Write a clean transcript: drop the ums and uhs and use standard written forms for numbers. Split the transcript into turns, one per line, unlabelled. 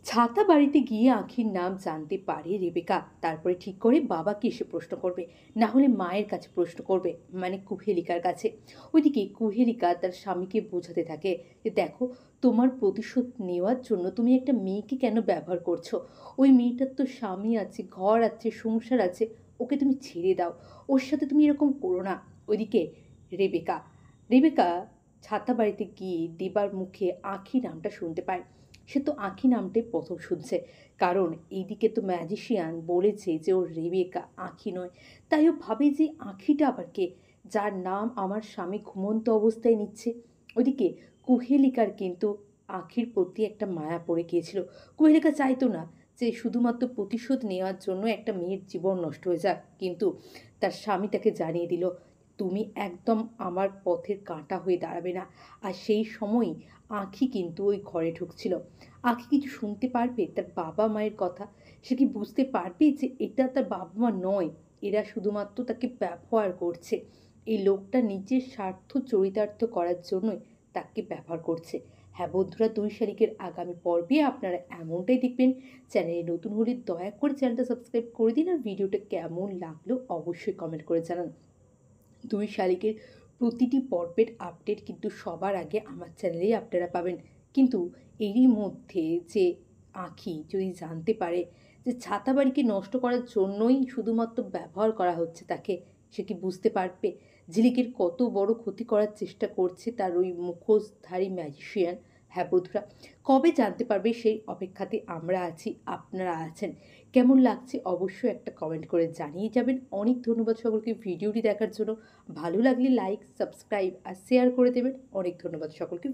ছাতা বাড়িতে গিয়ে আখির নাম জানতে পারে রেবেকা। তারপরে ঠিক করে বাবাকে এসে প্রশ্ন করবে, না হলে মায়ের কাছে প্রশ্ন করবে, মানে কুহেলিকার কাছে। ওইদিকে কুহেলিকা তার স্বামীকে বোঝাতে থাকে যে দেখো, তোমার প্রতিশোধ নেওয়ার জন্য তুমি একটা মেয়েকে কেন ব্যবহার করছো? ওই মেয়েটার তো স্বামী আছে, ঘর আছে, সংসার আছে। ওকে তুমি ছেড়ে দাও, ওর সাথে তুমি এরকম করো না। ওইদিকে রেবেকা রেবেকা ছাতা বাড়িতে গিয়ে দেবার মুখে আখি নামটা শুনতে পায়। সে তো আঁখি নামটাই প্রথম শুনছে, কারণ এইদিকে তো ম্যাজিশিয়ান বলেছে যে ওর রেবেকা আঁখি নয়। তাই ও ভাবে যে আঁখিটা আবার কে, যার নাম আমার স্বামী ঘুমন্ত অবস্থায় নিচ্ছে। ওইদিকে কুহেলিকার কিন্তু আঁখির প্রতি একটা মায়া পড়ে গিয়েছিল। কুহেলিকা চাইতো না যে শুধুমাত্র প্রতিশোধ নেওয়ার জন্য একটা মেয়ের জীবন নষ্ট হয়ে যাক, কিন্তু তার স্বামী তাকে জানিয়ে দিল, তুমি একদম আমার পথের কাঁটা হয়ে দাঁড়াবে না। আর সেই সময়ই আঁখি কিন্তু ওই ঘরে ঢুকছিল। আঁখি কিছু শুনতে পারবে তার বাবা মায়ের কথা? সে কি বুঝতে পারবে যে এটা তার বাবা মা নয়, এরা শুধুমাত্র তাকে ব্যবহার করছে? এই লোকটা নিজের স্বার্থ চরিতার্থ করার জন্যই তাকে ব্যবহার করছে। হ্যাঁ বন্ধুরা, ২ শালিকের আগামী পর্বে আপনারা এমনটাই দেখবেন। চ্যানেলে নতুন হলে দয়া করে চ্যানেলটা সাবস্ক্রাইব করে দিন, আর ভিডিওটা কেমন লাগলো অবশ্যই কমেন্ট করে জানান। ২ শালিকের প্রতিটি পর্বের আপডেট কিন্তু সবার আগে আমার চ্যানেলেই আপনারা পাবেন। কিন্তু এরই মধ্যে যে আঁখি যদি জানতে পারে যে ছাতাবাড়িকে নষ্ট করার জন্যই শুধুমাত্র ব্যবহার করা হচ্ছে তাকে, সে কি বুঝতে পারবে ঝিলিকের কত বড় ক্ষতি করার চেষ্টা করছে তার ওই মুখোশধারী ম্যাজিশিয়ান? হ্যাঁ বন্ধুরা, কবে জানতে পারবে সেই অপেক্ষাতে আমরা আছি, আপনারা আছেন। কেমন লাগছে অবশ্যই একটা কমেন্ট করে জানিয়ে যাবেন। অনেক ধন্যবাদ সকলকে ভিডিওটি দেখার জন্য। ভালো লাগলে লাইক, সাবস্ক্রাইব আর শেয়ার করে দেবেন। অনেক ধন্যবাদ সকলকে।